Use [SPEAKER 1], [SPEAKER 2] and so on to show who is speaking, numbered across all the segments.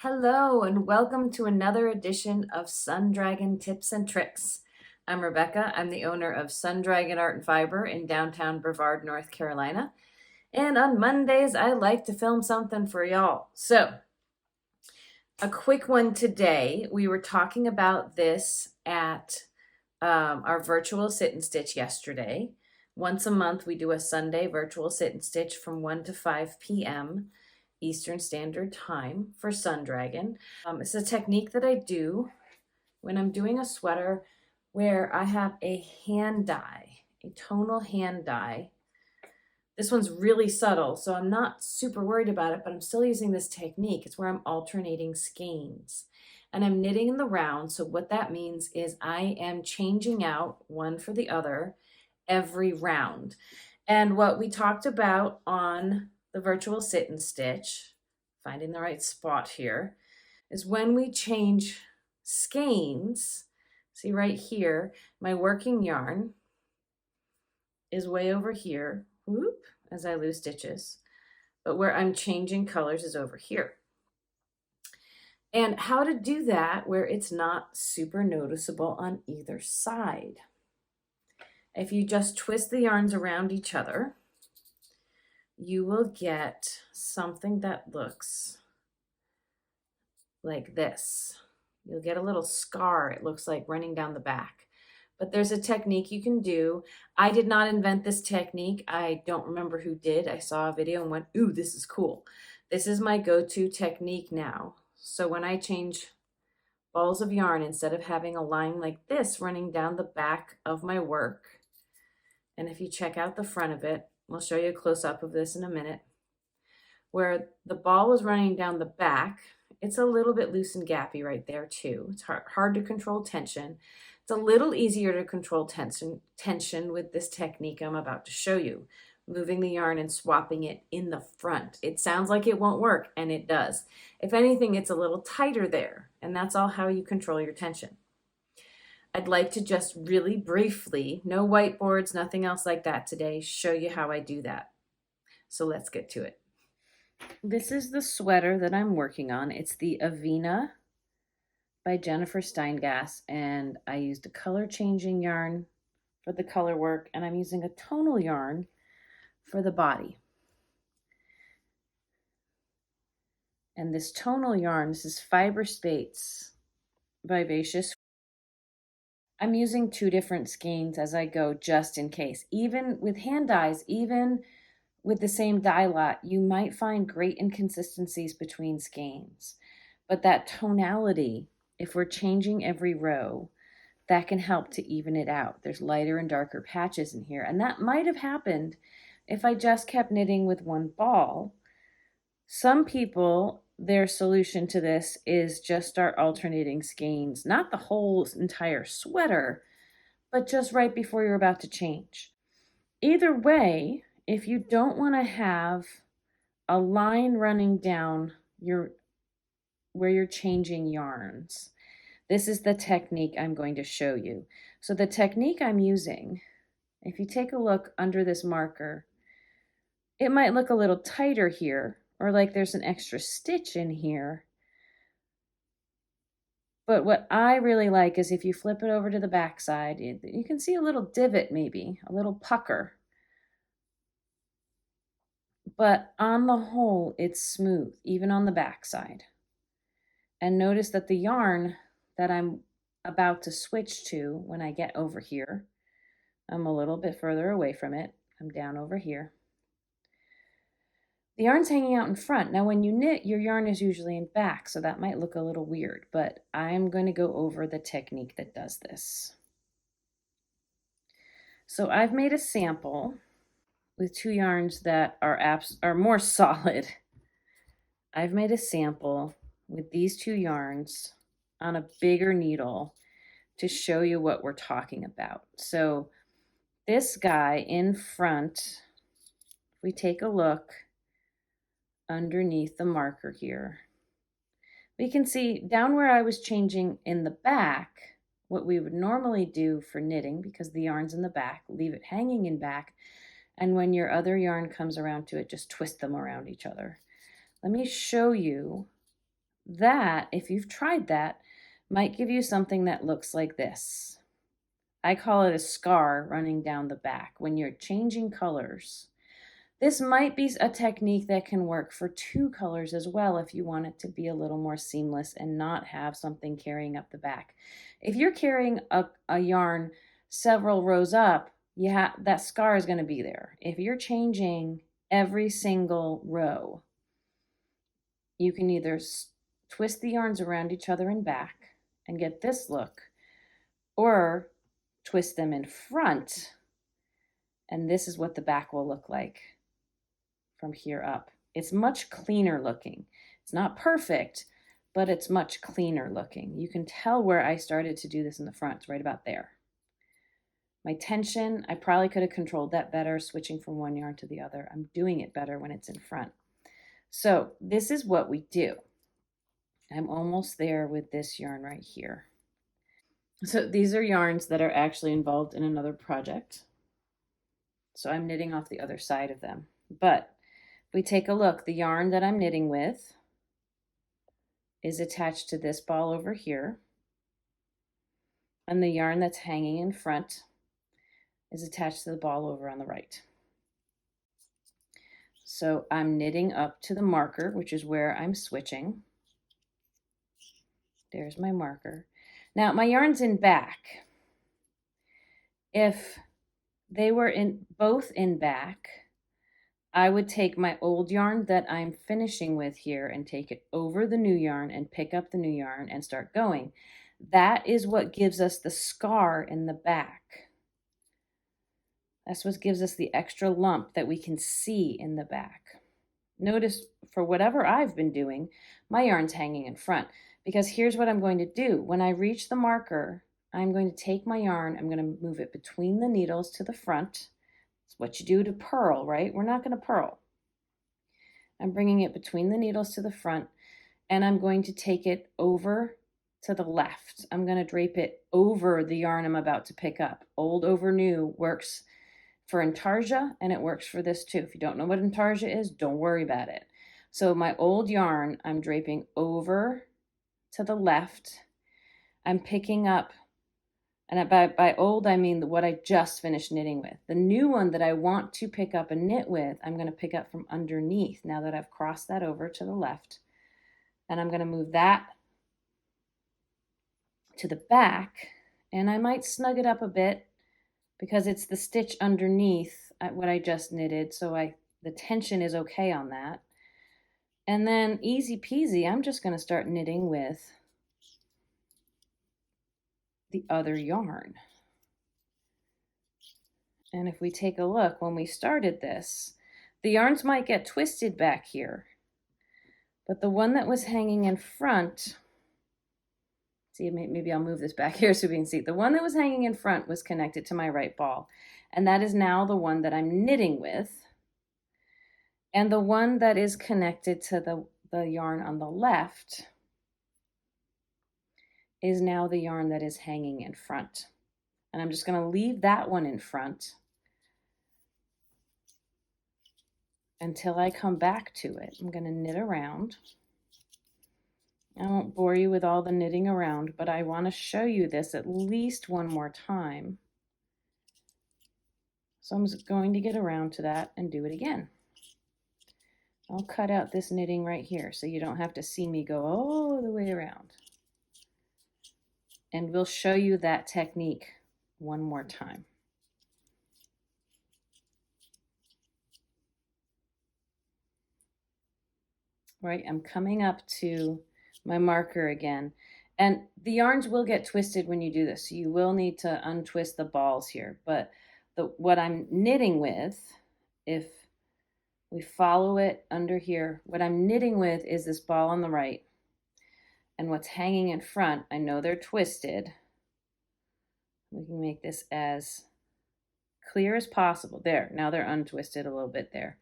[SPEAKER 1] Hello and welcome to another edition of Sun Dragon Tips and Tricks. I'm Rebecca. I'm the owner of Sun Dragon Art and Fiber in downtown Brevard, North Carolina. And on Mondays, I like to film something for y'all. So, a quick one today. We were talking about this at our virtual sit and stitch yesterday. Once a month, we do a Sunday virtual sit and stitch from 1 to 5 p.m. Eastern Standard Time for Sun Dragon. It's a technique that I do when I'm doing a sweater where I have a hand dye, a tonal hand dye. This one's really subtle, so I'm not super worried about it, but I'm still using this technique. It's where I'm alternating skeins. And I'm knitting in the round, so what that means is I am changing out one for the other every round. And what we talked about on the virtual sit and stitch, finding the right spot here, is when we change skeins. See right here, my working yarn is way over here, whoop, as I lose stitches, but where I'm changing colors is over here. And how to do that where it's not super noticeable on either side. If you just twist the yarns around each other, you will get something that looks like this. You'll get a little scar, it looks like, running down the back. But there's a technique you can do. I did not invent this technique. I don't remember who did. I saw a video and went, ooh, this is cool. This is my go-to technique now. So when I change balls of yarn, instead of having a line like this running down the back of my work, and if you check out the front of it, we'll show you a close-up of this in a minute, where the ball was running down the back, it's a little bit loose and gappy right there too. It's hard to control tension. It's a little easier to control tension with this technique I'm about to show you, moving the yarn and swapping it in the front. It sounds like it won't work, and it does. If anything, it's a little tighter there, and that's all how you control your tension. I'd like to just really briefly, no whiteboards, nothing else like that today, show you how I do that. So let's get to it. This is the sweater that I'm working on. It's the Avena by Jennifer Steingass, and I used a color changing yarn for the color work, and I'm using a tonal yarn for the body. And this tonal yarn, this is Fiber Spates Vivacious. I'm using 2 different skeins as I go just in case. Even with hand dyes, even with the same dye lot, you might find great inconsistencies between skeins. But that tonality, if we're changing every row, that can help to even it out. There's lighter and darker patches in here. And that might have happened if I just kept knitting with one ball. Some people, their solution to this is just start alternating skeins, not the whole entire sweater, but just right before you're about to change. Either way, if you don't want to have a line running down where you're changing yarns, this is the technique I'm going to show you. So the technique I'm using, if you take a look under this marker, it might look a little tighter here, or like there's an extra stitch in here. But what I really like is if you flip it over to the back side, you can see a little divot maybe, a little pucker. But on the whole, it's smooth, even on the back side. And notice that the yarn that I'm about to switch to when I get over here, I'm a little bit further away from it. I'm down over here. The yarn's hanging out in front. Now when you knit, your yarn is usually in back, so that might look a little weird, but I'm going to go over the technique that does this. So I've made a sample with 2 yarns that are more solid. I've made a sample with these 2 yarns on a bigger needle to show you what we're talking about. So this guy in front, if we take a look underneath the marker here, we can see down where I was changing in the back, what we would normally do for knitting, because the yarn's in the back, leave it hanging in back, and when your other yarn comes around to it, just twist them around each other. Let me show you that, if you've tried that, might give you something that looks like this. I call it a scar running down the back when you're changing colors. This might be a technique that can work for two colors as well if you want it to be a little more seamless and not have something carrying up the back. If you're carrying a yarn several rows up, that scar is going to be there. If you're changing every single row, you can either twist the yarns around each other and back and get this look, or twist them in front, and this is what the back will look like from here up. It's much cleaner looking. It's not perfect, but it's much cleaner looking. You can tell where I started to do this in the front. It's right about there. My tension, I probably could have controlled that better switching from one yarn to the other. I'm doing it better when it's in front. So this is what we do. I'm almost there with this yarn right here. So these are yarns that are actually involved in another project. So I'm knitting off the other side of them. But if we take a look, the yarn that I'm knitting with is attached to this ball over here. And the yarn that's hanging in front is attached to the ball over on the right. So I'm knitting up to the marker, which is where I'm switching. There's my marker. Now my yarn's in back. If they were both in back, I would take my old yarn that I'm finishing with here and take it over the new yarn and pick up the new yarn and start going. That is what gives us the scar in the back. That's what gives us the extra lump that we can see in the back. Notice for whatever I've been doing, my yarn's hanging in front, because here's what I'm going to do. When I reach the marker, I'm going to take my yarn, I'm going to move it between the needles to the front. It's what you do to purl, right? We're not going to purl. I'm bringing it between the needles to the front, and I'm going to take it over to the left. I'm going to drape it over the yarn I'm about to pick up. Old over new works for intarsia, and it works for this too. If you don't know what intarsia is, don't worry about it. So my old yarn, I'm draping over to the left. I'm picking up, and by old, I mean what I just finished knitting with. The new one that I want to pick up and knit with, I'm going to pick up from underneath now that I've crossed that over to the left. And I'm going to move that to the back, and I might snug it up a bit because it's the stitch underneath what I just knitted, so the tension is okay on that. And then easy peasy, I'm just going to start knitting with the other yarn. And if we take a look, when we started this, the yarns might get twisted back here, but the one that was hanging in front, see, maybe I'll move this back here so we can see. The one that was hanging in front was connected to my right ball, and that is now the one that I'm knitting with. And the one that is connected to the yarn on the left is now the yarn that is hanging in front. And I'm just going to leave that one in front until I come back to it. I'm going to knit around. I won't bore you with all the knitting around, but I want to show you this at least one more time. So I'm just going to get around to that and do it again. I'll cut out this knitting right here so you don't have to see me go all the way around. And we'll show you that technique one more time. Right, I'm coming up to my marker again. And the yarns will get twisted when you do this. So you will need to untwist the balls here. But what I'm knitting with, if we follow it under here, what I'm knitting with is this ball on the right. And what's hanging in front, I know they're twisted. We can make this as clear as possible. There, now they're untwisted a little bit there.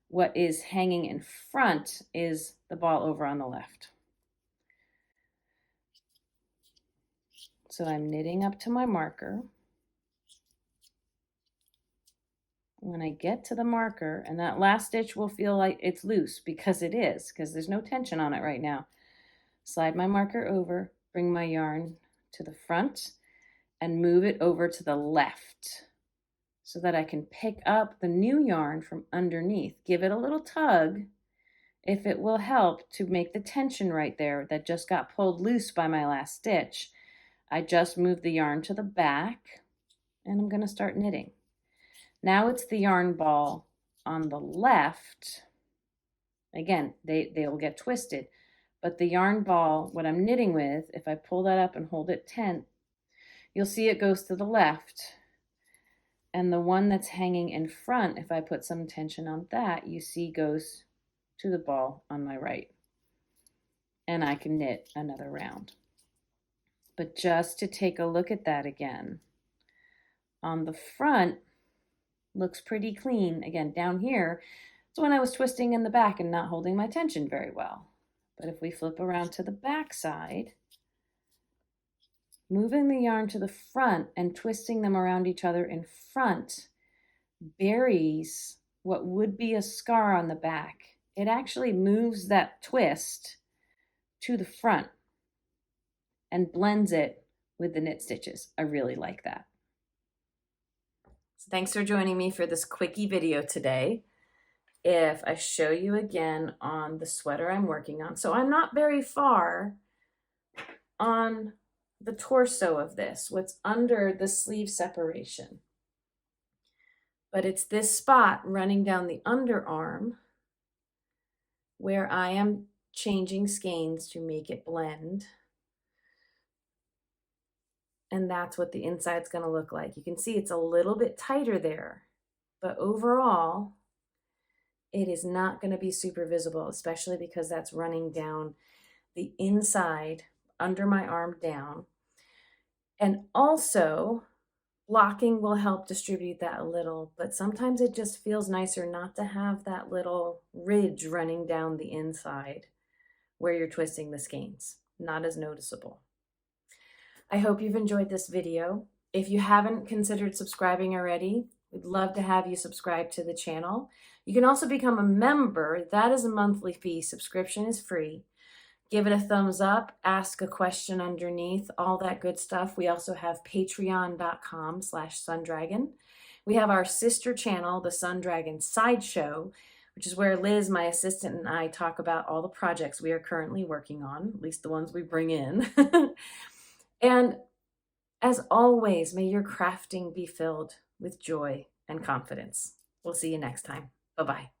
[SPEAKER 1] What is hanging in front is the ball over on the left. So I'm knitting up to my marker. When I get to the marker, and that last stitch will feel like it's loose because it is, because there's no tension on it right now. Slide my marker over, bring my yarn to the front, and move it over to the left so that I can pick up the new yarn from underneath. Give it a little tug if it will help to make the tension right there that just got pulled loose by my last stitch. I just moved the yarn to the back and I'm going to start knitting. Now it's the yarn ball on the left. Again, they will get twisted, but the yarn ball, what I'm knitting with, if I pull that up and hold it tense, you'll see it goes to the left. And the one that's hanging in front, if I put some tension on that, you see goes to the ball on my right. And I can knit another round. But just to take a look at that again, on the front, looks pretty clean. Again, down here, it's when I was twisting in the back and not holding my tension very well. But if we flip around to the back side, moving the yarn to the front and twisting them around each other in front buries what would be a scar on the back. It actually moves that twist to the front and blends it with the knit stitches. I really like that. So thanks for joining me for this quickie video today. If I show you again on the sweater I'm working on, so I'm not very far on the torso of this, what's under the sleeve separation. But it's this spot running down the underarm where I am changing skeins to make it blend. And that's what the inside's going to look like. You can see it's a little bit tighter there, but overall, it is not going to be super visible, especially because that's running down the inside under my arm down. And also, blocking will help distribute that a little, but sometimes it just feels nicer not to have that little ridge running down the inside where you're twisting the skeins. Not as noticeable. I hope you've enjoyed this video. If you haven't considered subscribing already, we'd love to have you subscribe to the channel. You can also become a member. That is a monthly fee. Subscription is free. Give it a thumbs up, ask a question underneath, all that good stuff. We also have patreon.com/sundragon. We have our sister channel, the Sundragon Sideshow, which is where Liz, my assistant, and I talk about all the projects we are currently working on, at least the ones we bring in. And as always, may your crafting be filled with joy and confidence. We'll see you next time. Bye-bye.